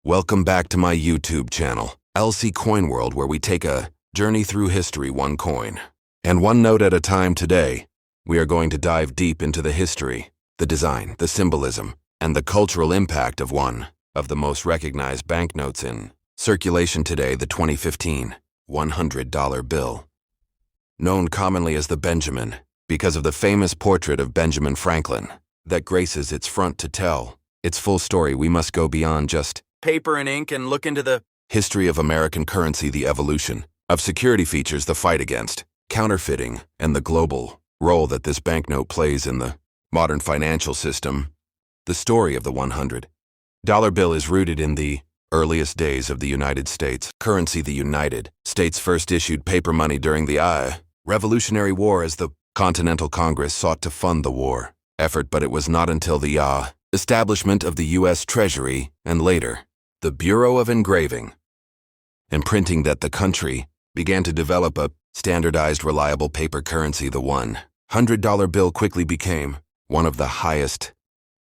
Welcome back to my YouTube channel, LC Coin World, where we take a journey through history one coin and one note at a time. Today, we are going to dive deep into the history, the design, the symbolism, and the cultural impact of one of the most recognized banknotes in circulation today, the 2015 $100 bill. Known commonly as the Benjamin, because of the famous portrait of Benjamin Franklin that graces its front. To tell its full story, we must go beyond just paper and ink and look into the history of American currency, the evolution of security features, the fight against counterfeiting, and the global role that this banknote plays in the modern financial system. The story of the $100 bill is rooted in the earliest days of the United States currency. The United States first issued paper money during the Revolutionary War as the Continental Congress sought to fund the war effort, but it was not until the establishment of the U.S. Treasury and later the Bureau of Engraving and Printing that the country began to develop a standardized, reliable paper currency. The $100 bill quickly became one of the highest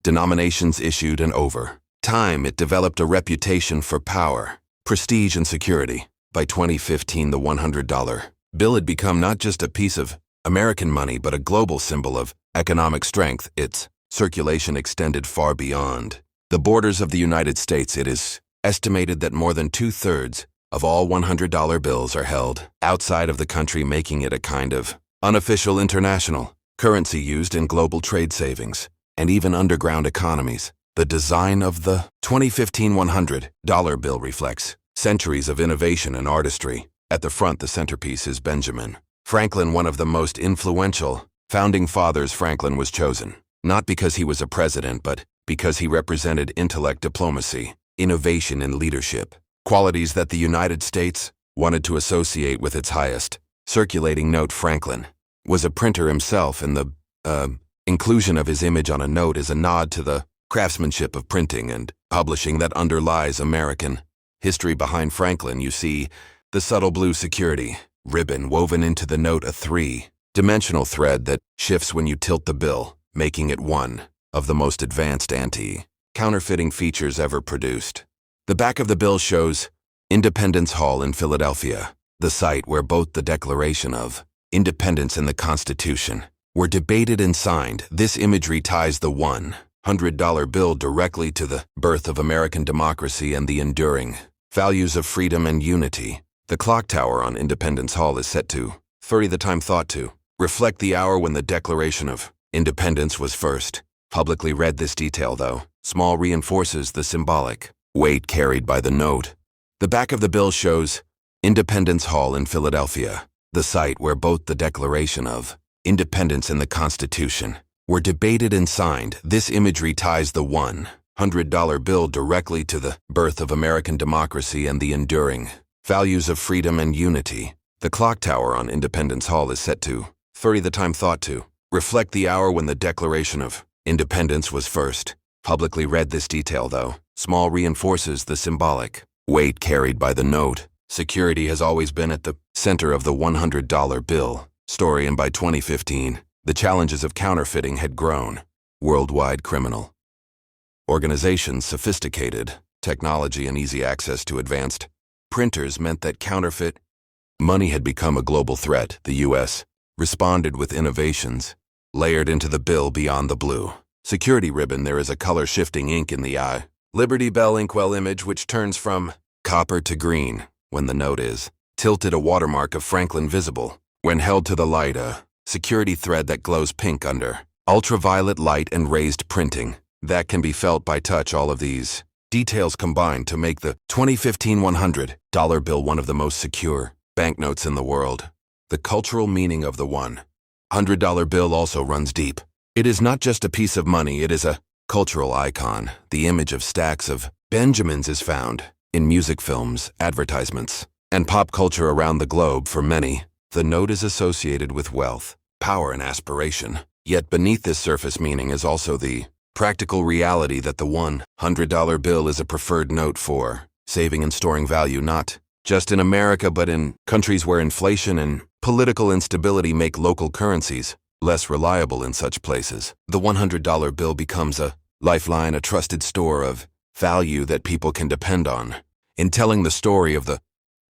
denominations issued, and over time it developed a reputation for power, prestige, and security. By 2015, the $100 bill had become not just a piece of American money, but a global symbol of economic strength. Its circulation extended far beyond the borders of the United States. It is estimated that more than 2/3 of all $100 bills are held outside of the country, making it a kind of unofficial international currency used in global trade, savings, and even underground economies. The design of the 2015 $100 bill reflects centuries of innovation and artistry. At the front, the centerpiece is Benjamin Franklin, one of the most influential founding fathers. Franklin was chosen not because he was a president, but because he represented intellect, diplomacy, innovation, and leadership, qualities that the United States wanted to associate with its highest circulating note. Franklin was a printer himself, and the inclusion of his image on a note is a nod to the craftsmanship of printing and publishing that underlies American history. Behind Franklin, you see the subtle blue security ribbon woven into the note, a three-dimensional thread that shifts when you tilt the bill, making it one of the most advanced anti-counterfeiting features ever produced. The back of the bill shows Independence Hall in Philadelphia, the site where both the Declaration of Independence and the Constitution were debated and signed. This imagery ties the $100 bill directly to the birth of American democracy and the enduring values of freedom and unity. The clock tower on Independence Hall is set to 30, the time thought to reflect the hour when the Declaration of Independence was first publicly read. This detail, though small, reinforces the symbolic weight carried by the note. The back of the bill shows Independence Hall in Philadelphia, the site where both the Declaration of Independence and the Constitution were debated and signed. This imagery ties the $100 bill directly to the birth of American democracy and the enduring values of freedom and unity. The clock tower on Independence Hall is set to 30, the time thought to reflect the hour when the Declaration of Independence was first publicly read. This detail, though small, reinforces the symbolic weight carried by the note. Security has always been at the center of the $100 bill story, and by 2015, the challenges of counterfeiting had grown. Worldwide criminal organizations, sophisticated technology, and easy access to advanced printers meant that counterfeit money had become a global threat. The U.S. responded with innovations layered into the bill. Beyond the blue security ribbon, there is a color-shifting ink in the Liberty Bell inkwell image, which turns from copper to green when the note is tilted, a watermark of Franklin visible when held to the light, a security thread that glows pink under ultraviolet light, and raised printing that can be felt by touch. All of these details combine to make the 2015 $100 bill one of the most secure banknotes in the world. The cultural meaning of the $100 bill also runs deep. It is not just a piece of money, it is a cultural icon. The image of stacks of Benjamins is found in music, films, advertisements, and pop culture around the globe. For many, the note is associated with wealth, power, and aspiration. Yet beneath this surface meaning is also the practical reality that the $100 bill is a preferred note for saving and storing value, not just in America, but in countries where inflation and political instability make local currencies less reliable. In such places, the $100 bill becomes a lifeline, a trusted store of value that people can depend on. In telling the story of the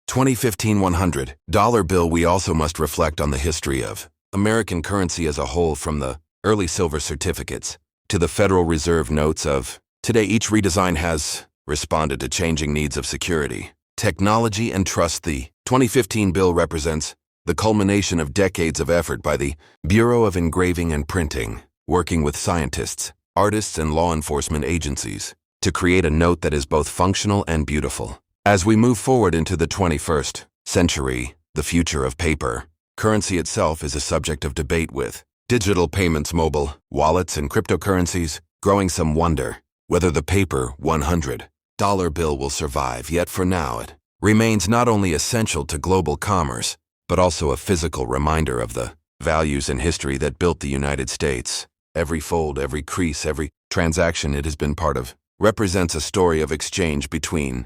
2015 $100 bill, we also must reflect on the history of American currency as a whole, from the early silver certificates to the Federal Reserve notes of today. Each redesign has responded to changing needs of security, technology, and trust. The 2015 bill represents the culmination of decades of effort by the Bureau of Engraving and Printing, working with scientists, artists, and law enforcement agencies to create a note that is both functional and beautiful. As we move forward into the 21st century, the future of paper currency itself is a subject of debate, with digital payments, mobile wallets, and cryptocurrencies growing some wonder whether the paper $100 bill will survive. Yet for now, it remains not only essential to global commerce, but also a physical reminder of the values and history that built the United States. Every fold, every crease, every transaction it has been part of represents a story of exchange between